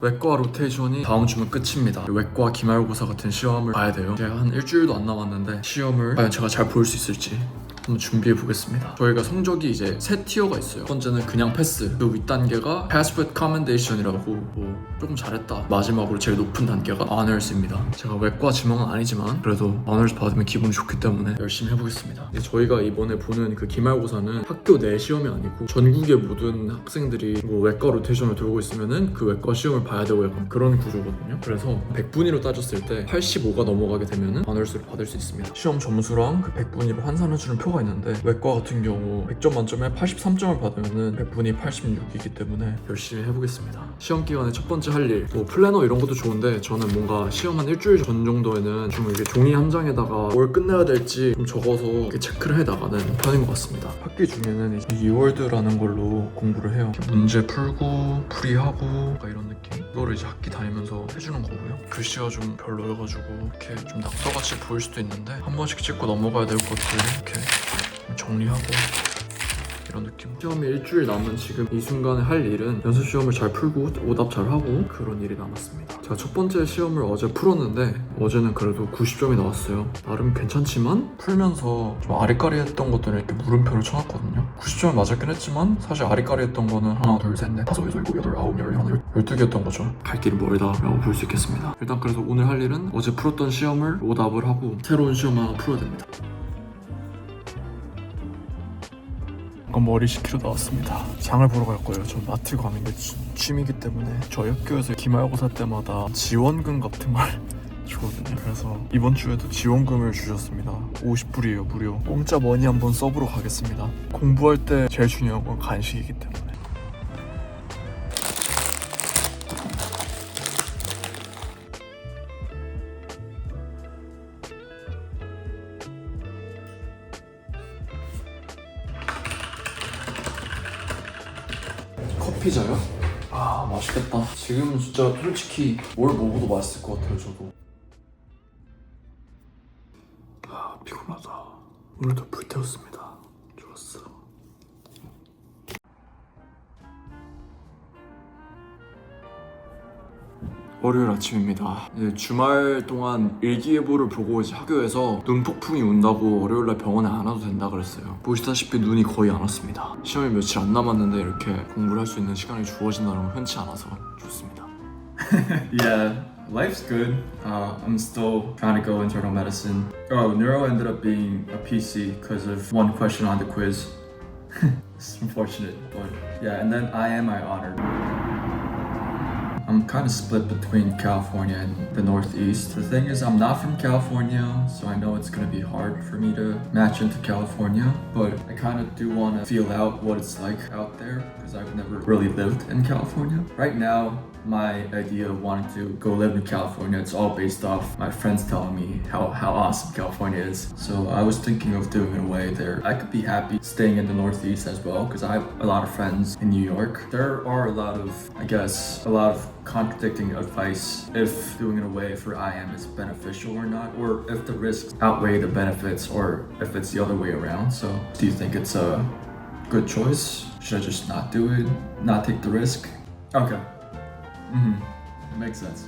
외과 로테이션이 다음 주면 끝입니다. 외과 기말고사 같은 시험을 봐야 돼요. 이제 한 일주일도 안 남았는데 시험을 과연 제가 잘 볼 수 있을지 한번 준비해 보겠습니다. 저희가 성적이 이제 세 티어가 있어요. 첫 번째는 그냥 패스, 그 윗단계가 Pass with Commendation이라고 뭐 조금 잘했다. 마지막으로 제일 높은 단계가 Honors입니다. 제가 외과 지망은 아니지만 그래도 Honors 받으면 기분이 좋기 때문에 열심히 해보겠습니다. 저희가 이번에 보는 그 기말고사는 학교 내 시험이 아니고 전국의 모든 학생들이 뭐 외과 로테이션을 들고 있으면은 그 외과 시험을 봐야 되고 약간 그런 구조거든요. 그래서 100분위로 따졌을 때 85가 넘어가게 되면은 Honors를 받을 수 있습니다. 시험 점수랑 그 100분위로 환산해주는 표가 있는데 외과 같은 경우 100점 만점에 83점을 받으면은 100분위 86이기 때문에 열심히 해보겠습니다. 시험 기간에 첫 번째 할 일, 뭐 플래너 이런 것도 좋은데 저는 뭔가 시험 한 일주일 전 정도에는 좀 이렇게 종이 한 장에다가 뭘 끝내야 될지 좀 적어서 이렇게 체크를 해 나가는 편인 것 같습니다. 학기 중에는 이제 이월드라는 걸로 공부를 해요. 문제 풀고 풀이하고 이런 느낌. 이거를 이제 학기 다니면서 해주는 거고요. 글씨가 좀 별로여가지고 이렇게 좀 낙서같이 보일 수도 있는데 한 번씩 찍고 넘어가야 될 것들 이렇게 정리하고 이런 느낌. 시험이 일주일 남은 지금 이 순간에 할 일은 연습 시험을 잘 풀고 오답 잘 하고 그런 일이 남았습니다. 제가 첫 번째 시험을 어제 풀었는데 어제는 그래도 90점이 나왔어요. 나름 괜찮지만 풀면서 좀 아리까리했던 것들을 이렇게 물음표를 쳐놨거든요. 90점은 맞았긴 했지만 사실 아리까리했던 거는 하나 둘셋넷 다섯 여섯 일곱 여덟 아홉 열 하나 12개였던 거죠. 갈 길이 멀다라고 볼 수 있겠습니다. 일단 그래서 오늘 할 일은 어제 풀었던 시험을 오답을 하고 새로운 시험 하나 풀어야 됩니다. 머리 식히러 나왔습니다. 장을 보러 갈 거예요. 전 마트 가는 게 취미이기 때문에 저희 학교에서 기말고사 때마다 지원금 같은 걸 주거든요. 그래서 이번 주에도 지원금을 주셨습니다. 50불이에요 무료. 공짜 머니 한번 써보러 가겠습니다. 공부할 때 제일 중요한 건 간식이기 때문에. 피자요? 아 맛있겠다. 지금은 진짜 솔직히 뭘 먹어도 맛있을 것 같아요. 저도. 아 피곤하다. 오늘도 불태웠습니다. 좋았어. 월요일 아침입니다. 이제 주말 동안 일기예보를 보고 이제 학교에서 눈폭풍이 온다고 월요일날 병원에 안 와도 된다 그랬어요. 보시다시피 눈이 거의 안 왔습니다. 시험이 며칠 안 남았는데 이렇게 공부를 할 수 있는 시간이 주어진다는 건 흔치 않아서 좋습니다. Yeah, life's good. I'm still trying to go internal medicine. Oh, neuro ended up being a PC because of one question on the quiz. It's unfortunate, but yeah, and then I am my honor. I'm kind of split between California and the Northeast. The thing is, I'm not from California, so I know it's gonna be hard for me to match into California, but I kind of do want to feel out what it's like out there because I've never really lived in California. Right now, my idea of wanting to go live in California, it's all based off my friends telling me how awesome California is. So I was thinking of doing it away there. I could be happy staying in the Northeast as well because I have a lot of friends in New York. There are a lot of contradicting advice if doing it away for IM is beneficial or not, or if the risks outweigh the benefits, or if it's the other way around. So do you think it's a good choice? Should I just not do it, not take the risk? Okay. Makes sense.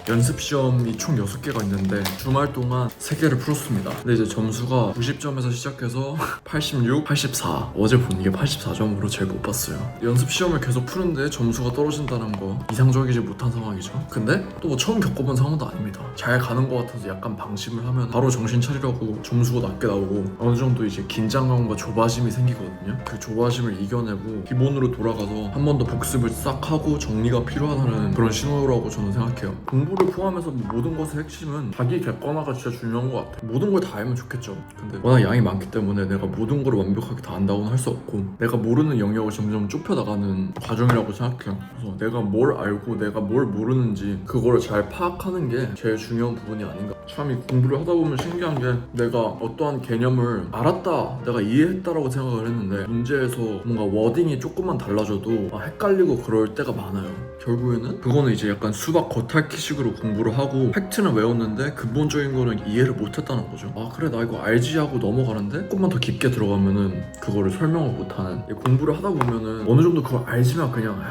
연습 시험이 총 6개가 있는데 주말 동안 3개를 풀었습니다. 근데 이제 점수가 90점에서 시작해서 86, 84. 어제 본 게 84점으로 제일 못 봤어요. 연습 시험을 계속 푸는데 점수가 떨어진다는 거 이상적이지 못한 상황이죠. 근데 또 뭐 처음 겪어본 상황도 아닙니다. 잘 가는 것 같아서 약간 방심을 하면 바로 정신 차리라고 점수가 낮게 나오고 어느 정도 이제 긴장감과 조바심이 생기거든요. 그 조바심을 이겨내고 기본으로 돌아가서 한 번 더 복습을 싹 하고 정리가 필요하다는 그런 신호라고 저는 생각해요. 공부를 포함해서 모든 것의 핵심은 자기 객관화가 진짜 중요한 것 같아. 모든 걸 다 알면 좋겠죠. 근데 워낙 양이 많기 때문에 내가 모든 걸 완벽하게 다 안다고는 할 수 없고 내가 모르는 영역을 점점 좁혀나가는 과정이라고 생각해요. 그래서 내가 뭘 알고 내가 뭘 모르는지 그거를 잘 파악하는 게 제일 중요한 부분이 아닌가. 참 이 공부를 하다 보면 신기한 게 내가 어떠한 개념을 알았다, 내가 이해했다라고 생각을 했는데 문제에서 뭔가 워딩이 조금만 달라져도 헷갈리고 그럴 때가 많아요. 결국에는 그거는 이제 약간 수박 겉핥기식으로 공부를 하고 팩트는 외웠는데 근본적인 거는 이해를 못했다는 거죠. 아 그래 나 이거 알지 하고 넘어가는데 조금만 더 깊게 들어가면은 그거를 설명을 못하는, 공부를 하다 보면은 어느 정도 그걸 알지만 그냥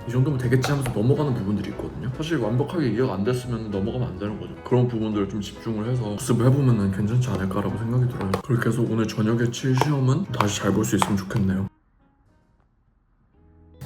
이 정도면 되겠지 하면서 넘어가는 부분들이 있거든요. 사실 완벽하게 이해가 안 됐으면 넘어가면 안 되는 거죠. 그런 부분들을 좀 집중을 해서 복습을 해보면 괜찮지 않을까라고 생각이 들어요. 그렇게 해서 오늘 저녁에 칠 시험은 다시 잘 볼 수 있으면 좋겠네요.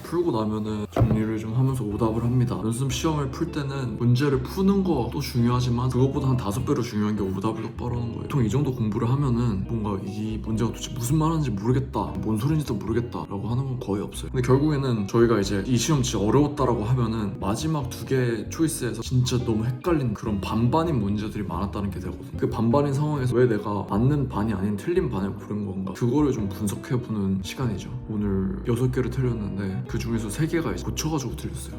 풀고 나면은 정리를 좀 하면서 오답을 합니다. 연습 시험을 풀 때는 문제를 푸는 것도 중요하지만 그것보다 한 5배로 중요한 게 오답을 똑바로 하는 거예요. 보통 이 정도 공부를 하면은 뭔가 이 문제가 도대체 무슨 말하는지 모르겠다, 뭔 소리인지도 모르겠다 라고 하는 건 거의 없어요. 근데 결국에는 저희가 이제 이 시험 진짜 어려웠다라고 하면은 마지막 2개 초이스에서 진짜 너무 헷갈린 그런 반반인 문제들이 많았다는 게 되거든요. 그 반반인 상황에서 왜 내가 맞는 반이 아닌 틀린 반을 고른 건가, 그거를 좀 분석해보는 시간이죠. 오늘 6개를 틀렸는데 그 중에서 3개가 이제 고쳐가지고 틀렸어요.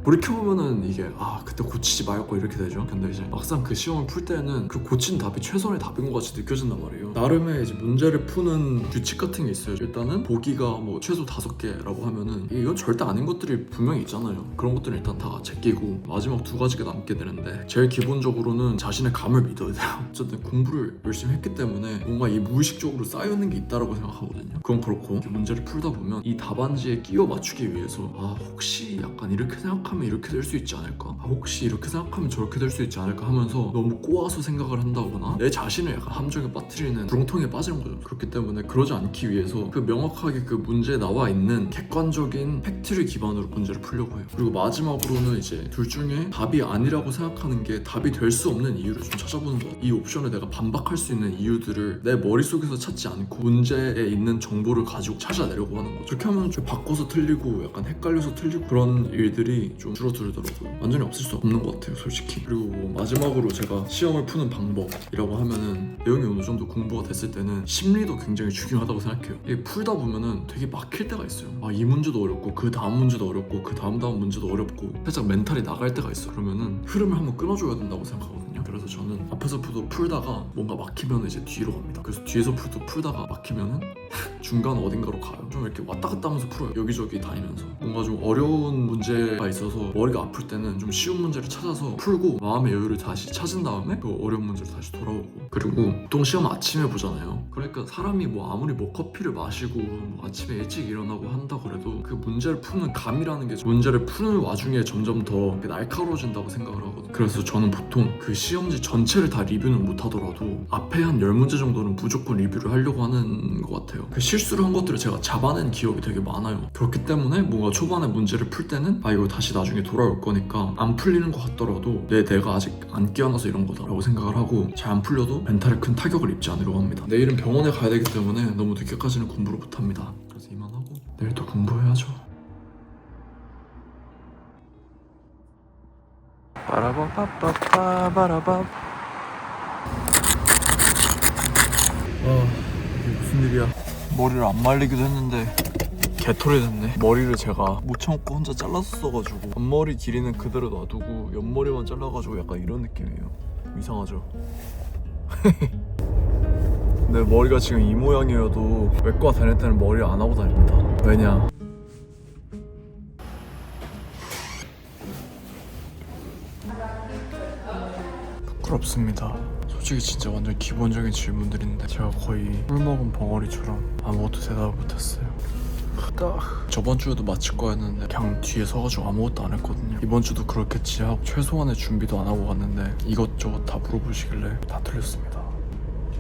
돌이켜보면은 이게 그때 고치지 말고 이렇게 되죠. 근데 이제 막상 그 시험을 풀 때는 그 고친 답이 최선의 답인 것 같이 느껴진단 말이에요. 나름의 이제 문제를 푸는 규칙 같은 게 있어요. 일단은 보기가 뭐 최소 5개라고 하면은 이건 절대 아닌 것들이 분명히 있잖아요. 그런 것들은 일단 다 제끼고 마지막 2가지가 남게 되는데, 제일 기본적으로는 자신의 감을 믿어야 돼요. 어쨌든 공부를 열심히 했기 때문에 뭔가 이 무의식적으로 쌓여있는 게 있다라고 생각하거든요. 그건 그렇고 문제를 풀다 보면 이 답안지에 끼워 맞추기 위해서 혹시 약간 이렇게 생각하면 이렇게 될 수 있지 않을까, 혹시 이렇게 생각하면 저렇게 될 수 있지 않을까 하면서 너무 꼬아서 생각을 한다거나 내 자신을 약간 함정에 빠뜨리는 구렁텅이에 빠지는 거죠. 그렇기 때문에 그러지 않기 위해서 그 명확하게 그 문제에 나와 있는 객관적인 팩트를 기반으로 문제를 풀려고 해요. 그리고 마지막으로는 이제 둘 중에 답이 아니라고 생각하는 게 답이 될 수 없는 이유를 좀 찾아보는 거예요. 이 옵션에 내가 반박할 수 있는 이유들을 내 머릿속에서 찾지 않고 문제에 있는 정보를 가지고 찾아내려고 하는 거죠. 그렇게 하면 좀 바꿔서 틀리고 약간 헷갈려서 틀리고 그런 일들이 좀 줄어들더라고요. 완전히 없을 수 없는 것 같아요, 솔직히. 그리고 마지막으로 제가 시험을 푸는 방법이라고 하면은, 내용이 어느 정도 공부가 됐을 때는 심리도 굉장히 중요하다고 생각해요. 이게 풀다 보면은 되게 막힐 때가 있어요. 이 문제도 어렵고 그 다음 문제도 어렵고 그 다음 문제도 어렵고 살짝 멘탈이 나갈 때가 있어요. 그러면은 흐름을 한번 끊어줘야 된다고 생각하거든요. 그래서 저는 앞에서 풀다가 뭔가 막히면 이제 뒤로 갑니다. 그래서 뒤에서 풀다가 막히면은 중간 어딘가로 가요. 좀 이렇게 왔다 갔다 하면서 풀어요. 여기저기 다니면서. 뭔가 좀 어려운 문제가 있어서 머리가 아플 때는 좀 쉬운 문제를 찾아서 풀고 마음의 여유를 다시 찾은 다음에 그 어려운 문제를 다시 돌아오고. 그리고 보통 시험 아침에 보잖아요. 그러니까 사람이 뭐 아무리 뭐 커피를 마시고 뭐 아침에 일찍 일어나고 한다 그래도 그 문제를 푸는 감이라는 게 문제를 푸는 와중에 점점 더 날카로워진다고 생각을 하거든요. 그래서 저는 보통 그 시험지 전체를 다 리뷰는 못 하더라도 앞에 한 10문제 정도는 무조건 리뷰를 하려고 하는 것 같아요. 그 실수를 한 것들을 제가 잡아낸 기억이 되게 많아요. 그렇기 때문에 뭔가 초반에 문제를 풀 때는 이거 다시 나중에 돌아올 거니까 안 풀리는 것 같더라도 내가 아직 안 깨어나서 이런 거다라고 생각을 하고 잘 안 풀려도 멘탈에 큰 타격을 입지 않으려고 합니다. 내일은 병원에 가야 되기 때문에 너무 늦게까지는 공부를 못합니다. 그래서 이만하고 내일 또 공부해야죠. 빠라바빠빠빠바라밤. 이게 무슨 일이야. 머리를 안 말리기도 했는데 개털이 됐네. 머리를 제가 못 참고 혼자 잘랐어가지고 앞머리 길이는 그대로 놔두고 옆머리만 잘라가지고 약간 이런 느낌이에요. 이상하죠? 근데 머리가 지금 이 모양이어도 외과 다닐 때는 머리 안 하고 다닙니다. 왜냐? 부끄럽습니다. 솔직히 진짜 완전 기본적인 질문들인데 제가 거의 술 먹은 벙어리처럼 아무것도 대답을 못했어요. 저번 주에도 마칠 거였는데 그냥 뒤에 서가지고 아무것도 안 했거든요. 이번 주도 그렇겠지 하고 최소한의 준비도 안 하고 갔는데 이것저것 다 물어보시길래 다 틀렸습니다.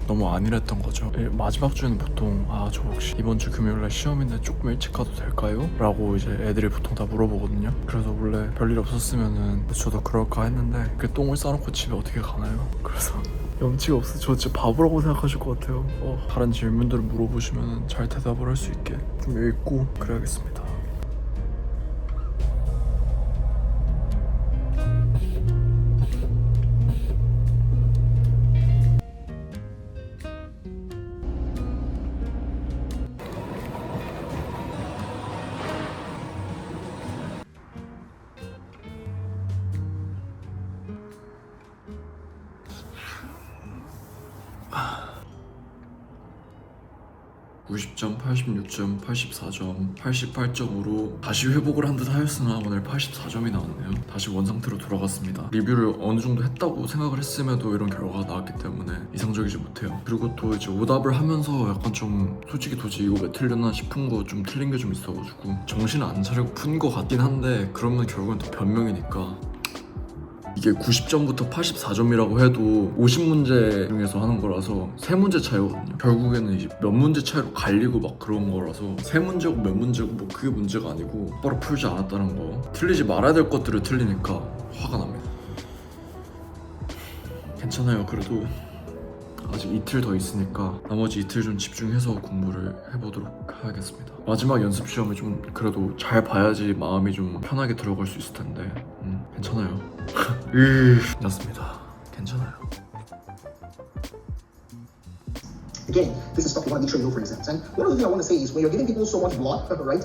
너무 안일했던 거죠. 마지막 주에는 보통 저 혹시 이번 주 금요일날 시험인데 조금 일찍 가도 될까요? 라고 이제 애들이 보통 다 물어보거든요. 그래서 원래 별일 없었으면은 저도 그럴까 했는데 그 똥을 싸놓고 집에 어떻게 가나요? 그래서 염치가 없어서 저 진짜 바보라고 생각하실 것 같아요. 다른 질문들을 물어보시면 잘 대답을 할 수 있게 좀 읽고 그래야겠습니다. 90점, 86점, 84점, 88점으로 다시 회복을 한 듯 하였으나 오늘 84점이 나왔네요. 다시 원상태로 돌아갔습니다. 리뷰를 어느 정도 했다고 생각을 했음에도 이런 결과가 나왔기 때문에 이상적이지 못해요. 그리고 또 이제 오답을 하면서 약간 좀 솔직히 도대체 이거 왜 틀렸나 싶은 거 좀 틀린 게 좀 있어가지고 정신을 안 차리고 푼 거 같긴 한데 그러면 결국엔 또 변명이니까 이게 90점부터 84점이라고 해도 50문제 중에서 하는 거라서 3문제 차이거든요. 결국에는 이제 몇 문제 차이로 갈리고 막 그런 거라서 3문제고 몇 문제고 뭐 그게 문제가 아니고 똑바로 풀지 않았다는 거. 틀리지 말아야 될 것들을 틀리니까 화가 납니다. 괜찮아요. 그래도 아직 이틀 더 있으니까 나머지 이틀 좀 집중해서 공부를 해보도록 하겠습니다. 마지막 연습 시험을 좀 그래도 잘 봐야지 마음이 좀 편하게 들어갈 수 있을 텐데 괜찮아요. 맞습니다. 괜찮아요. Again, this is stuff you want to make sure you know for exams. And one other thing I want to say is when you're giving people so much blood, right?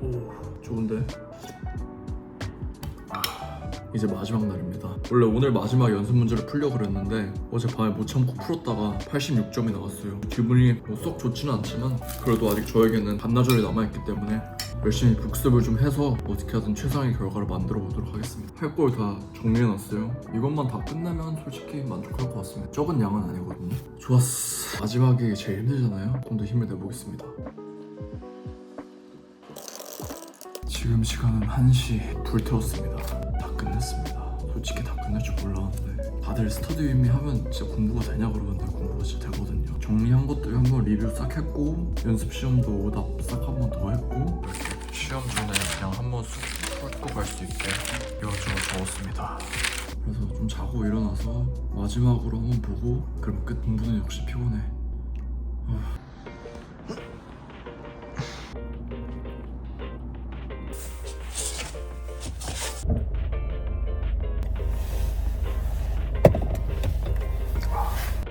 오, 좋은데? 이제 마지막 날입니다. 원래 오늘 마지막 연습 문제를 풀려고 그랬는데 어젯밤에 못 참고 풀었다가 86점이 나왔어요. 기분이 썩 좋지는 않지만 그래도 아직 저에게는 반나절이 남아있기 때문에 열심히 복습을 좀 해서 어떻게 하든 최상의 결과를 만들어 보도록 하겠습니다. 할 걸 다 정리해놨어요. 이것만 다 끝나면 솔직히 만족할 것 같습니다. 적은 양은 아니거든요. 좋았어. 마지막이 제일 힘들잖아요. 좀 더 힘을 내보겠습니다. 지금 시간은 1시 불태웠습니다. 다 끝냈습니다. 솔직히 다 끝낼 줄 몰랐는데 다들 스터디 윈미 하면 진짜 공부가 되냐 그러는데 공부가 진짜 되거든요. 정리한 것들 한번 리뷰 싹 했고 연습 시험도 오답 싹 한 번 더 했고 이렇게 시험 전에 그냥 한번 쑥 훑고 갈 수 있게 이것저것 적었습니다. 그래서 좀 자고 일어나서 마지막으로 한번 보고 그럼 끝. 공부는 역시 피곤해.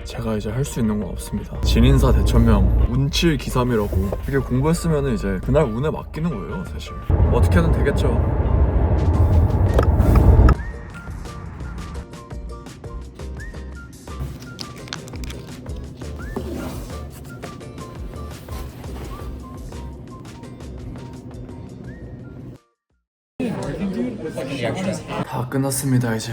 제가 이제 할 수 있는 건 없습니다. 진인사 대천명 운칠 기삼이라고 이렇게 공부했으면 이제 그날 운에 맡기는 거예요. 사실 어떻게든 되겠죠. 다 끝났습니다. 이제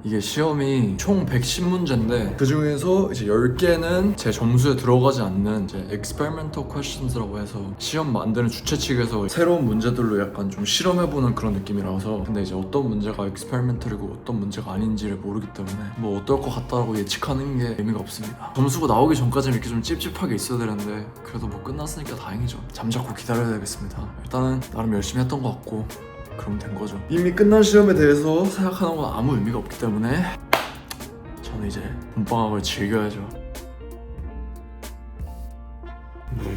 이게 시험이 총 110문제인데 그 중에서 이제 10개는 제 점수에 들어가지 않는 이제 experimental questions라고 해서 시험 만드는 주최 측에서 새로운 문제들로 약간 좀 실험해보는 그런 느낌이라서 근데 이제 어떤 문제가 experimental이고 어떤 문제가 아닌지를 모르기 때문에 뭐 어떨 것 같다고 예측하는 게 의미가 없습니다. 점수가 나오기 전까지는 이렇게 좀 찝찝하게 있어야 되는데 그래도 뭐 끝났으니까 다행이죠. 잠자코 기다려야 되겠습니다. 일단은 나름 열심히 했던 것 같고 그럼 된 거죠. 이미 끝난 시험에 대해서 생각하는 건 아무 의미가 없기 때문에 저는 이제 본방학을 즐겨야죠. 네.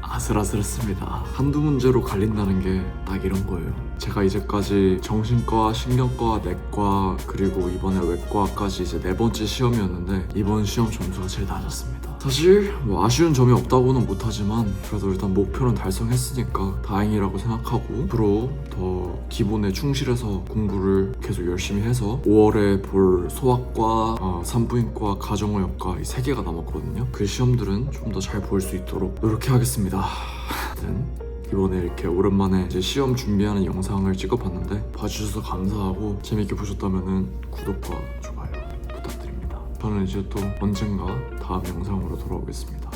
아슬아슬했습니다. 한두 문제로 갈린다는 게 딱 이런 거예요. 제가 이제까지 정신과, 신경과, 내과 그리고 이번에 외과까지 이제 4번째 시험이었는데 이번 시험 점수가 제일 낮았습니다. 사실 뭐 아쉬운 점이 없다고는 못하지만 그래도 일단 목표는 달성했으니까 다행이라고 생각하고 앞으로 더 기본에 충실해서 공부를 계속 열심히 해서 5월에 볼 소아과, 산부인과, 가정의학과 이 3개가 남았거든요. 그 시험들은 좀 더 잘 볼 수 있도록 노력해야겠습니다. 이번에 이렇게 오랜만에 이제 시험 준비하는 영상을 찍어봤는데 봐주셔서 감사하고 재밌게 보셨다면 구독과 좋아요 부탁드립니다. 저는 이제 또 언젠가 다음 영상으로 돌아오겠습니다.